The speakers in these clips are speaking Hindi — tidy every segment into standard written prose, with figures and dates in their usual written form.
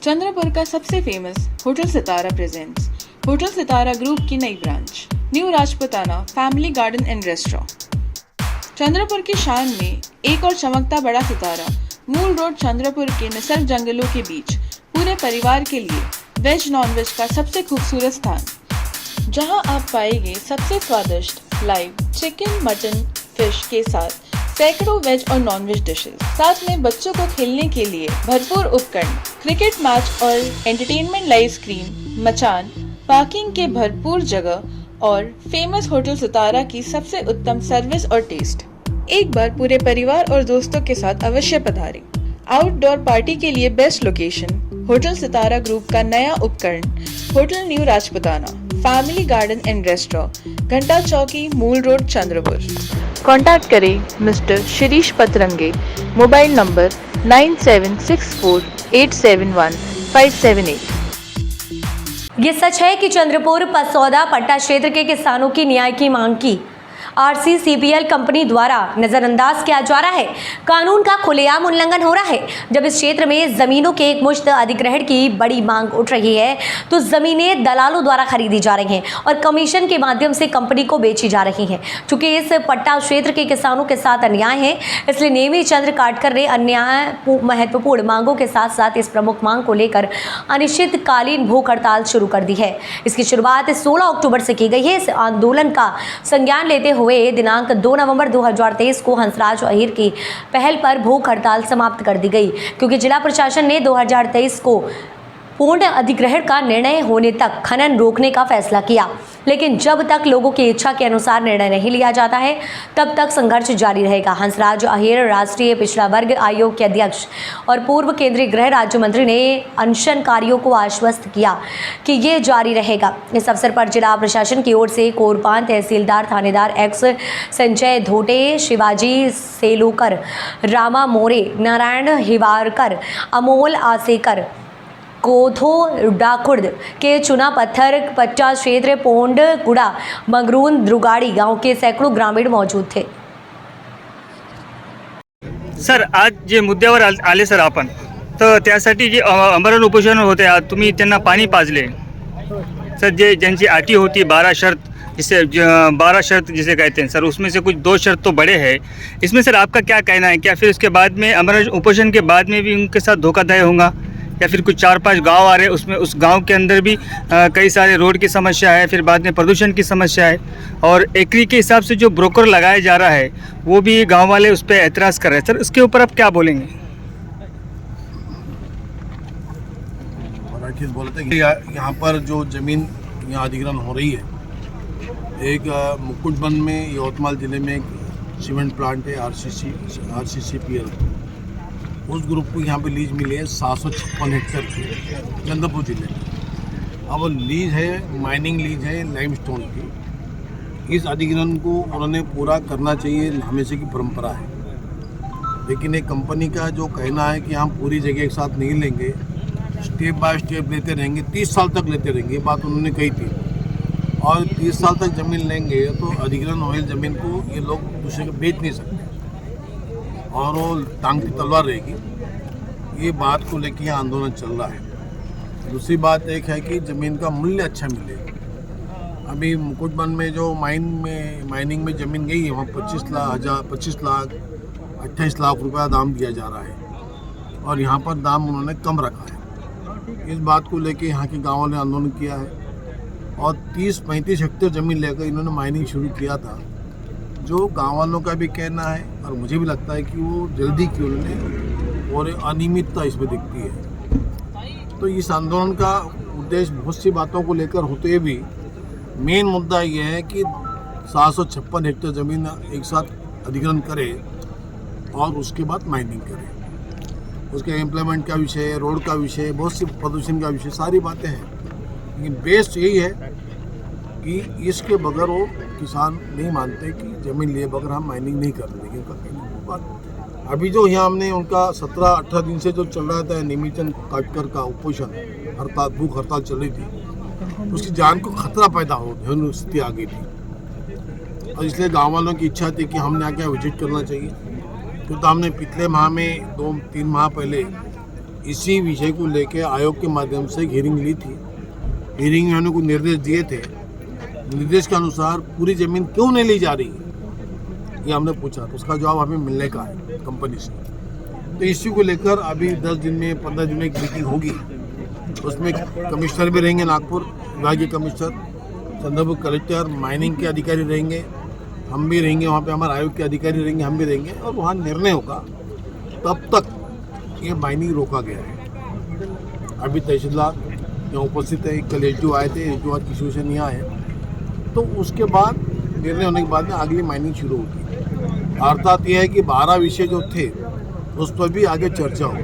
चंद्रपुर का सबसे फेमस होटल सितारा प्रेजेंट्स होटल सितारा ग्रुप की नई branch new Rajputana family garden and restaurant. Chandrapur की शान में एक और चमकता बड़ा सितारा मूल रोड चंद्रपुर के निसर्ग जंगलों के बीच पूरे परिवार के लिए वेज नॉन वेज का सबसे खूबसूरत स्थान, जहां आप पाएंगे सबसे स्वादिष्ट लाइव चिकन मटन फिश के साथ सैकड़ों वेज और नॉन वेज डिशेस, साथ में बच्चों को खेलने के लिए भरपूर उपकरण, क्रिकेट मैच और एंटरटेनमेंट लाइव स्क्रीन, मचान, पार्किंग के भरपूर जगह और फेमस होटल सितारा की सबसे उत्तम सर्विस और टेस्ट। एक बार पूरे परिवार और दोस्तों के साथ अवश्य पधारें। आउटडोर पार्टी के लिए बेस्ट लोकेशन होटल सितारा ग्रुप का नया उपकरण hotel new Rajputana family garden and restaurant, घंटा चौकी, मूल रोड, चंद्रपुर। कॉन्टैक्ट करें मिस्टर शिरीष पतरंगे, मोबाइल नंबर 9764871578। ये सच है कि चंद्रपुर पसौदा पट्टा क्षेत्र के किसानों की न्याय की मांग की RCCPL कंपनी द्वारा नजरअंदाज किया जा रहा है। कानून का खुलेआम उल्लंघन हो रहा है। जब इस क्षेत्र में जमीनों के एक मुश्त अधिग्रहण की बड़ी मांग उठ रही है तो जमीनें दलालों द्वारा खरीदी जा रही हैं और कमीशन के माध्यम से कंपनी को बेची जा रही हैं। चूंकि इस पट्टा क्षेत्र के किसानों के साथ अन्याय है, इसलिए नेमी चंद्र काटकर ने अन्याय महत्वपूर्ण मांगों के साथ साथ इस प्रमुख मांग को लेकर अनिश्चितकालीन भूख हड़ताल शुरू कर दी है। इसकी शुरुआत 16 अक्टूबर से की गई है। इस आंदोलन का संज्ञान लेते हुए दिनांक 2 नवंबर 2023 को हंसराज अहीर की पहल पर भूख हड़ताल समाप्त कर दी गई, क्योंकि जिला प्रशासन ने 2023 को पूर्ण अधिग्रहण का निर्णय होने तक खनन रोकने का फैसला किया। लेकिन जब तक लोगों की इच्छा के अनुसार निर्णय नहीं लिया जाता है तब तक संघर्ष जारी रहेगा। हंसराज अहीर राष्ट्रीय पिछड़ा वर्ग आयोग के अध्यक्ष और पूर्व केंद्रीय गृह राज्य मंत्री ने अनशनकारियों को आश्वस्त किया कि ये जारी रहेगा। इस अवसर पर जिला प्रशासन की ओर से कोरपान तहसीलदार थानेदार एक्स संजय धोटे, शिवाजी सेलूकर, रामा मोरे, नारायण हिवारकर, अमोल आसेकर, कोथो डाकुर्द के चुना पत्थर पट्टा क्षेत्र पोंड गुड़ा मंगरून द्रुगाड़ी गांव के सैकड़ों ग्रामीण मौजूद थे। सर, आज जे मुद्द्यावर आले सर आपण, तर त्यासाठी जे आमरण उपोषण होते, आज तुम्ही त्यांना पाणी पाजले सर, जे ज्यांची अटी होती 12 शर्त, जिसे 12 शर्त जिसे कहते हैं सर, उसमें से कुछ 2 शर्त तो बड़े हैं। इसमें सर आपका क्या कहना है? क्या फिर उसके बाद में आमरण उपोषण के बाद में भी उनके साथ धोखाधड़ी होगा, या फिर कुछ 4-5 गांव आ रहे हैं, उसमें उस गांव के अंदर भी कई सारे रोड की समस्या है, फिर बाद में प्रदूषण की समस्या है, और एकरी के हिसाब से जो ब्रोकर लगाया जा रहा है वो भी गांव वाले उस पर एतराज़ कर रहे हैं। सर, इसके ऊपर आप क्या बोलेंगे? बोलते हैं यहाँ पर जो ज़मीन यहाँ अधिग्रहण हो रही है, एक मुकुटबन में यवतमाल ज़िले में एक सीमेंट प्लांट है RCCPL, उस ग्रुप को यहाँ पे लीज मिली है 756 हेक्टेयर की चंद्रपुर जिले में। अब लीज है, माइनिंग लीज है लाइमस्टोन की। इस अधिग्रहण को उन्होंने पूरा करना चाहिए, हमेशा की परंपरा है। लेकिन एक कंपनी का जो कहना है कि हम पूरी जगह एक साथ नहीं लेंगे, स्टेप बाय स्टेप लेते रहेंगे, 30 साल तक लेते रहेंगे, ये बात उन्होंने कही थी। और 30 साल तक ज़मीन लेंगे तो अधिग्रहण होने ज़मीन को ये लोग दूसरे को बेच नहीं सकते और वो टांग की तलवार रहेगी। ये बात को लेकर यहाँ आंदोलन चल रहा है। दूसरी बात एक है कि ज़मीन का मूल्य अच्छा मिले। अभी मुकुटबन में जो माइनिंग में ज़मीन गई है वहाँ 25 लाख 28 लाख रुपया दाम दिया जा रहा है और यहाँ पर दाम उन्होंने कम रखा है। इस बात को लेकर यहाँ के गाँवों ने आंदोलन किया है और 30-35 हेक्टेयर ज़मीन लेकर इन्होंने माइनिंग शुरू किया था, जो गाँव वालों का भी कहना है और मुझे भी लगता है कि वो जल्दी की उन्होंने और अनियमितता इसमें दिखती है। तो इस आंदोलन का उद्देश्य बहुत सी बातों को लेकर होते भी मेन मुद्दा ये है कि 756 हेक्टेयर ज़मीन एक साथ अधिग्रहण करे और उसके बाद माइनिंग करे। उसके एम्प्लॉयमेंट का विषय, रोड का विषय, बहुत सी प्रदूषण का विषय, सारी बातें हैं। लेकिन बेस्ट यही है कि इसके बगैर वो किसान नहीं मानते कि ज़मीन लिए बगैर हम माइनिंग नहीं कर लेंगे। अभी जो यहाँ हमने उनका 17-18 दिन से जो चल रहा था नेमीचंद काटकर का उपोषण हड़ताल, भूख हड़ताल चल रही थी, उसकी जान को खतरा पैदा हो गई, स्थिति आ गई थी। और इसलिए गाँव वालों की इच्छा थी कि हमने आके विजिट करना चाहिए। तो हमने पिछले माह में 2-3 माह पहले इसी विषय को लेकर आयोग के माध्यम से हियरिंग ली थी। हियरिंग में उन्होंने कुछ निर्देश दिए थे। निर्देश के अनुसार पूरी ज़मीन क्यों नहीं ली जा रही ये हमने पूछा, तो उसका जवाब हमें मिलने का है कंपनी से। तो इश्यू को लेकर अभी 10 दिन में 15 दिन में एक मीटिंग होगी। उसमें कमिश्नर भी रहेंगे, नागपुर विभागीय कमिश्नर, चंद्रपुर कलेक्टर, माइनिंग के अधिकारी रहेंगे, हम भी रहेंगे वहाँ पे, हमारे आयोग के अधिकारी रहेंगे, हम भी रहेंगे, और वहाँ निर्णय होगा। तब तक ये माइनिंग रोका गया है। अभी तहसीलदार यहाँ उपस्थित है, कल एसडीओ आए थे, एसडीओ आज किसी से नहीं आए, तो उसके बाद निर्णय होने के बाद में अगली माइनिंग शुरू होगी। अर्थात यह है कि 12 विषय जो थे उस पर भी आगे चर्चा होगी।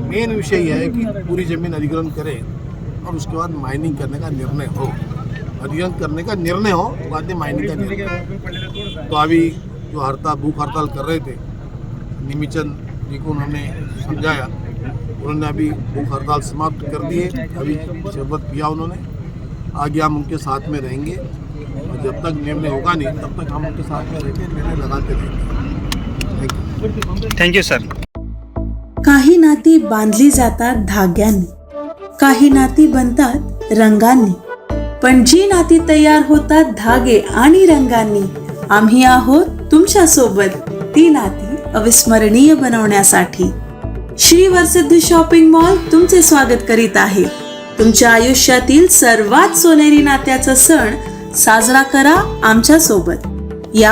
मेन विषय यह है कि पूरी ज़मीन अधिग्रहण करें और उसके बाद माइनिंग करने का निर्णय हो, अधिग्रहण करने का निर्णय हो, बाद में माइनिंग का निर्णय। तो अभी जो भूख हड़ताल कर रहे थे, निमिचंद जी को उन्होंने समझाया, उन्होंने अभी भूख हड़ताल समाप्त कर दिए, अभी शपथ किया उन्होंने। आगे हम उनके साथ में रहेंगे और जब तक निर्णय होगा नहीं तब तक हम उनके साथ में रहकर निर्णय लगाते रहेंगे। Thank you sir. काही नाती बांधली जातात धाग्यांनी, काही नाती बनतात रंगांनी, पण जी नाती तयार होतात धागे आणि रंगांनी, आम्ही आहोत तुमच्या सोबत ती नाती अविस्मरणीय बनवण्यासाठी। श्री वरसिद्धी शॉपिंग मॉल तुमचे स्वागत करीत आहे। तुमच्या आयुष्यातील सर्वात सोनेरी नात्याचा सण साजरा करा आमच्या सोबत। या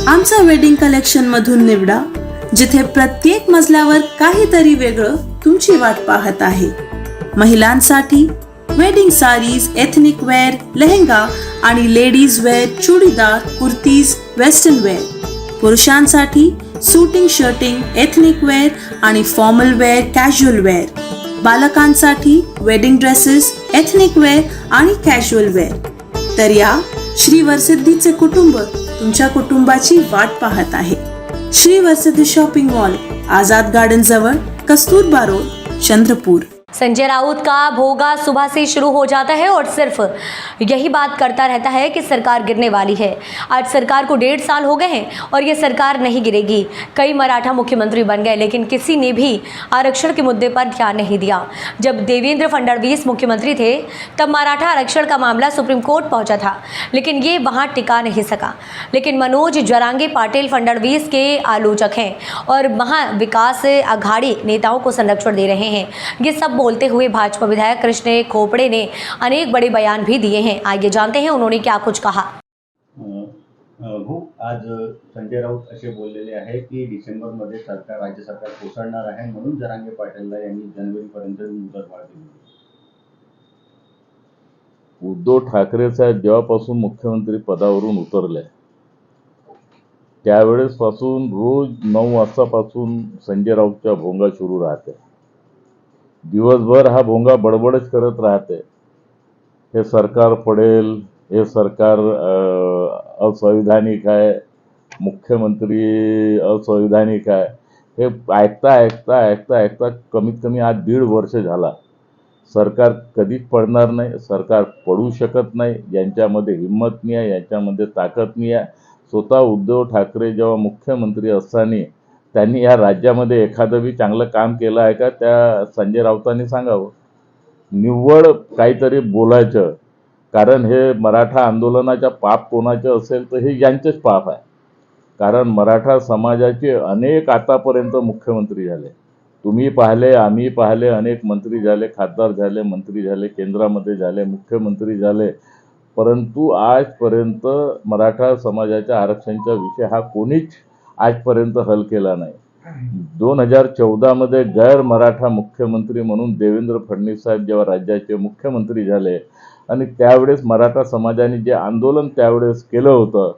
आमचा वेडिंग कलेक्शन मधून निवडा, जिथे प्रत्येक मजल्यावर काहीतरी वेगळं तुमची वाट पाहत आहे। महिलांसाठी wedding saris, ethnic wear, lehenga आणि ladies wear, churidar, kurtis, western wear. पुरुषांसाठी सूटिंग, शर्टिंग, एथनिक वेअर आणि फॉर्मल वेअर, कॅज्युअल वेअर। बालकांसाठी वेडिंग ड्रेसेस, एथनिक वेअर आणि कॅज्युअल वेअर। तर या श्री वरसिद्धीचे कुटुंब तुमच्या कुटुंबाची वाट पाहत आहे। श्री वरसिद्धि शॉपिंग मॉल, आजाद गार्डन जवळ, कस्तूरबा रोड, चंद्रपुर। संजय राउत का भोगा सुबह से शुरू हो जाता है और सिर्फ यही बात करता रहता है कि सरकार गिरने वाली है। आज सरकार को 1.5 साल हो गए हैं और ये सरकार नहीं गिरेगी। कई मराठा मुख्यमंत्री बन गए लेकिन किसी ने भी आरक्षण के मुद्दे पर ध्यान नहीं दिया। जब देवेंद्र फडणवीस मुख्यमंत्री थे तब मराठा आरक्षण का मामला सुप्रीम कोर्ट पहुंचा था, लेकिन ये वहां टिका नहीं सका। लेकिन मनोज जरांगे पाटिल फडणवीस के आलोचक हैं और महाविकास अघाड़ी नेताओं को संरक्षण दे रहे हैं। ये सब बोलते हुए भाजपा विधायक कृष्ण खोपड़े ने अनेक बड़े बयान भी दिए हैं। आइए जानते हैं उन्होंने क्या कुछ कहा। हो, आज संजय राऊत असे बोललेले आहे की डिसेंबरमध्ये सरकार, राज्य सरकार कोसळणार आहे, म्हणून जरांगे पाटीलला यांनी जानेवारीपर्यंत मुदतवाढ दिली। उद्धव ठाकरे साहेब जेव्हापासून मुख्यमंत्री पदावरून उतरले त्यावेळेस पासून रोज 9 वाजतापासून संजय राऊतचा भोंगा सुरू राहते। दिवसभर हा भोंगा बडबडच करत राहते। हे सरकार पडेल, हे सरकार असंवैधानिक आहे, मुख्यमंत्री असंवैधानिक आहे, हे ऐकता ऐकता ऐकता ऐकता कमीत कमी आज 1.5 वर्ष झाला। सरकार कधीच पडणार नाही, सरकार पडू शकत नाही, यांच्यामध्ये हिंमत नाही आहे, यांच्यामध्ये ताकद नाही आहे। स्वतः उद्धव ठाकरे जेव्हा मुख्यमंत्री असताना त्यांनी या राज्यामध्ये एखादं बी चांगलं काम केलं आहे का, त्या संजय राऊतांनी सांगावं। निव्वळ काहीतरी बोलायचं, कारण हे मराठा आंदोलनाच्या पाप कोणाचं असेल तर हे यांचेच पाप आहे। कारण मराठा समाजाचे अनेक आतापर्यंत मुख्यमंत्री झाले, तुम्ही पाहिले, आम्ही पाहिले, अनेक मंत्री झाले, खासदार झाले, मंत्री झाले, केंद्रामध्ये झाले, मुख्यमंत्री झाले, परंतु आजपर्यंत मराठा समाजाच्या आरक्षणाचा विषय हा कोणीच आजपर्यंत हल केला नाही। 2014 मध्ये गैर मराठा मुख्यमंत्री म्हणून देवेंद्र फडणवीस साहेब जेव्हा राज्याचे मुख्यमंत्री झाले आणि त्यावेळेस मराठा समाजाने जे आंदोलन त्यावेळेस केलं होतं,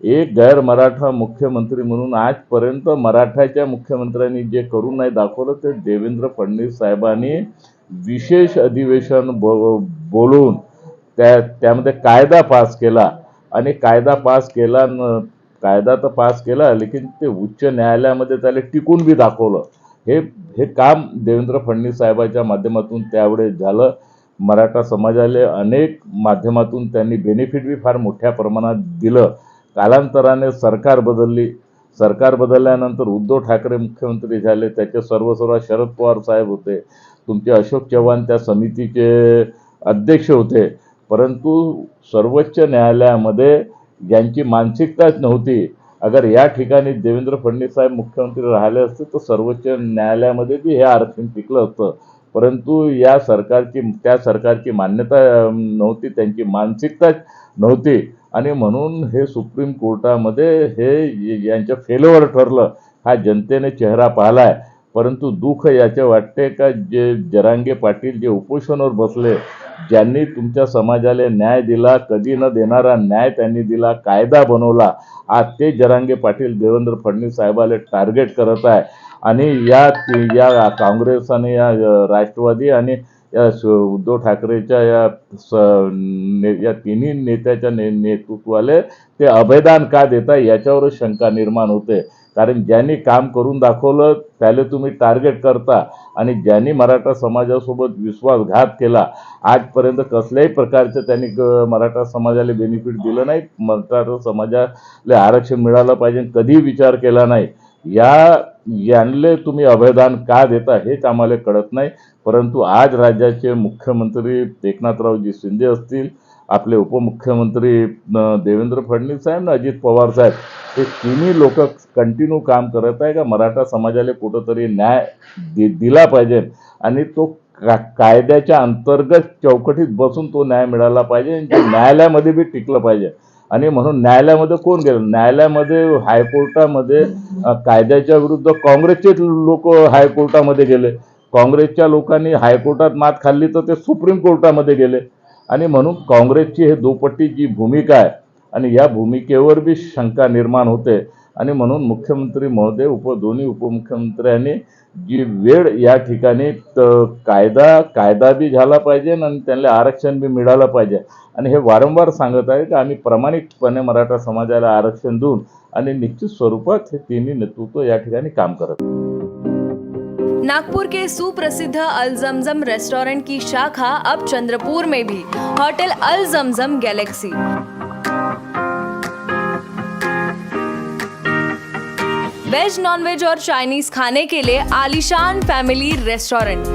एक गैर मराठा मुख्यमंत्री म्हणून आजपर्यंत मराठाच्या मुख्यमंत्र्यांनी जे करून नाही दाखवलं ते देवेंद्र फडणवीस साहेबांनी विशेष अधिवेशन बोलून त्यामध्ये कायदा पास केला आणि कायदा तर पास केला, लेकिन ते उच्च न्यायालयामध्ये त्याला टिकून बी दाखवलं। हे काम देवेंद्र फडणवीस साहेबांच्या माध्यमातून त्यावेळेस झालं। मराठा समाजाला अनेक माध्यमातून त्यांनी बेनिफिट बी फार मोठ्या प्रमाणात दिलं। कालांतराने सरकार बदलली, सरकार बदलल्यानंतर उद्धव ठाकरे मुख्यमंत्री झाले, त्याचे सर्वस्व शरद पवार साहेब होते। तुमचे अशोक चव्हाण त्या समितीचे अध्यक्ष होते, परंतु सर्वोच्च न्यायालयामध्ये ज्यांची मानसिकताच नव्हती, अगर या ठिकाणी देवेंद्र फडणवीस साहेब मुख्यमंत्री राहिले असते तर सर्वोच्च न्यायालयामध्ये बी हे आरक्षण टिकलं असतं. परंतु त्या सरकारची मान्यता नव्हती, त्यांची मानसिकताच नव्हती आणि म्हणून हे सुप्रीम कोर्टामध्ये हे यांच्या फेलवर ठरलं. हा जनतेने चेहरा पाहिलाय. परंतु दुःख याचे वाटते का जे जरांगे पाटील जे उपोषणावर बसले, ज्यांनी तुमच्या समाजाला न्याय दिला, कधी न देणारा न्याय त्यांनी दिला, कायदा बनवला, आज ते जरांगे पाटील देवेंद्र फडणवीस साहेबाला टार्गेट करत आहे. आणि या काँग्रेस आणि या राष्ट्रवादी आणि या उद्धव ठाकरेच्या या तिन्ही नेत्याच्या नेतृत्वाले ते अभयदान का देता याच्यावरच शंका निर्माण होते. कारण ज्यांनी काम करून दाखवलं त्याला तुम्ही टार्गेट करता आणि ज्यांनी मराठा समाजासोबत विश्वासघात केला, आजपर्यंत कसल्याही प्रकारचं त्यांनी मराठा समाजाला बेनिफिट दिलं नाही, मराठा समाजाला आरक्षण मिळालं पाहिजे कधीही विचार केला नाही. यांना तुम्ही अभयदान का देता हेच आम्हाला कळत नाही. परंतु आज राज्याचे मुख्यमंत्री एकनाथरावजी शिंदे असतील, आपले उपमुख्यमंत्री देवेंद्र फडणवीस साहेब आणि अजित पवार साहेब, हे तिन्ही लोक कंटिन्यू काम करत आहे का मराठा समाजाला कुठंतरी न्याय दिला पाहिजे आणि तो कायद्याच्या अंतर्गत चौकटीत बसून तो न्याय मिळाला पाहिजे, न्यायालयामध्ये बी टिकलं पाहिजे. आणि म्हणून न्यायालयामध्ये कोण गेलं? न्यायालयामध्ये हायकोर्टामध्ये कायद्याच्या विरुद्ध काँग्रेसचे लोक हायकोर्टामध्ये गेले. काँग्रेसच्या लोकांनी हायकोर्टात मात खाल्ली तर ते सुप्रीम कोर्टामध्ये गेले. आणि म्हणून काँग्रेसची हे दुपट्टी जी भूमिका आहे आणि या भूमिकेवर बी शंका निर्माण होते. आणि म्हणून मुख्यमंत्री महोदय दोन्ही उपमुख्यमंत्र्यांनी जी वेळ या ठिकाणी कायदा बी झाला पाहिजे आणि त्यांना आरक्षण बी मिळालं पाहिजे. आणि हे वारंवार सांगत आहे की आम्ही प्रामाणिकपणे मराठा समाजाला आरक्षण देऊन आणि निश्चित स्वरूपात हे तिन्ही नेतृत्व या ठिकाणी काम करत. नागपुर के सुप्रसिद्ध अल जमजम रेस्टोरेंट की शाखा अब चंद्रपुर में भी, होटल अल जमजम गैलेक्सी। वेज, नॉनवेज और चाइनीज खाने के लिए आलीशान फैमिली रेस्टोरेंट,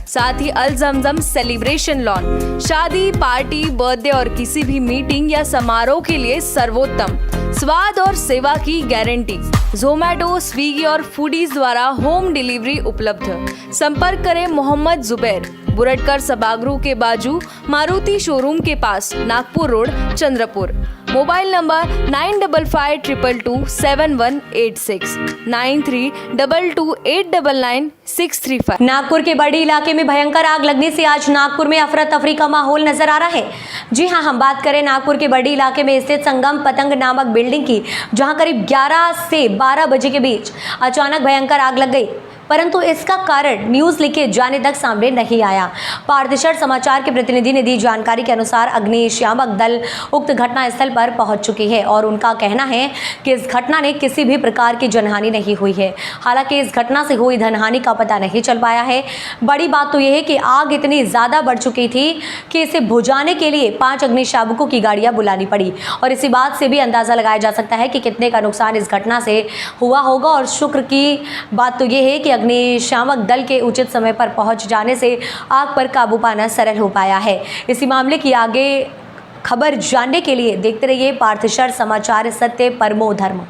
साथ ही अल जमजम सेलिब्रेशन लॉन, शादी, पार्टी, बर्थडे और किसी भी मीटिंग या समारोह के लिए सर्वोत्तम स्वाद और सेवा की गारंटी। ज़ोमैटो, स्विगी और फूडीज द्वारा होम डिलीवरी उपलब्ध। संपर्क करें मोहम्मद जुबैर, बुरटकर सभागृह के बाजू, मारुति शोरूम के पास, Nagpur road, Chandrapur. Mobile number 9552227186 9322899635। Nagpur के बड़ी इलाके में भयंकर आग लगने से आज नागपुर में अफरा तफरी का माहौल नजर आ रहा है। जी हां, हम बात करें नागपुर के बड़ी इलाके में स्थित संगम पतंग नामक बिल्डिंग की, जहां करीब 11 से 12 बजे के बीच अचानक भयंकर आग लग गई, परंतु इसका कारण न्यूज लिखे जाने तक सामने नहीं आया। पारदिशर समाचार के प्रतिनिधि ने दी जानकारी के अनुसार अग्निशामक दल उक्त घटना स्थल पर पहुंच चुकी है और उनका कहना है कि इस घटना ने किसी भी प्रकार की जनहानि नहीं हुई है। हालांकि इस घटना से हुई धनहानि का पता नहीं चल पाया है। बड़ी बात तो यह है कि आग इतनी ज़्यादा बढ़ चुकी थी कि इसे बुझाने के लिए 5 अग्निशामकों की गाड़ियां बुलानी पड़ी और इसी बात से भी अंदाज़ा लगाया जा सकता है कि कितने का नुकसान इस घटना से हुआ होगा। और शुक्र की बात तो यह है कि अग्निशामक दल के उचित समय पर पहुंच जाने से आग पर काबू पाना सरल हो पाया है। इसी मामले की आगे खबर जानने के लिए देखते रहिए पारदिशर समाचार, सत्य परमो धर्म।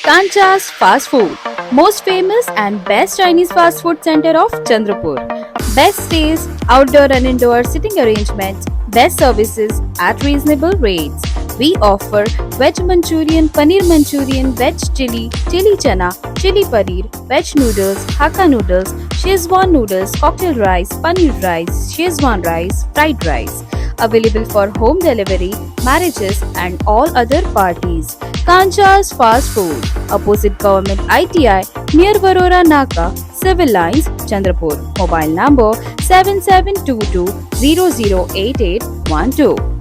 Kancha's Fast Food, most famous and best Chinese fast food center of Chandrapur. Best stays, outdoor and indoor sitting arrangements, best services at reasonable rates. We offer veg Manchurian, paneer Manchurian, veg chili, chili chana, chili paneer, veg noodles, Hakka noodles, Szechuan noodles, cocktail rice, paneer rice, Szechuan rice, fried rice. Available for home delivery, marriages and all other parties. Kancha's Fast Food, opposite Government ITI, near Varora Naka, Civil Lines, Chandrapur. Mobile number 7722 008812.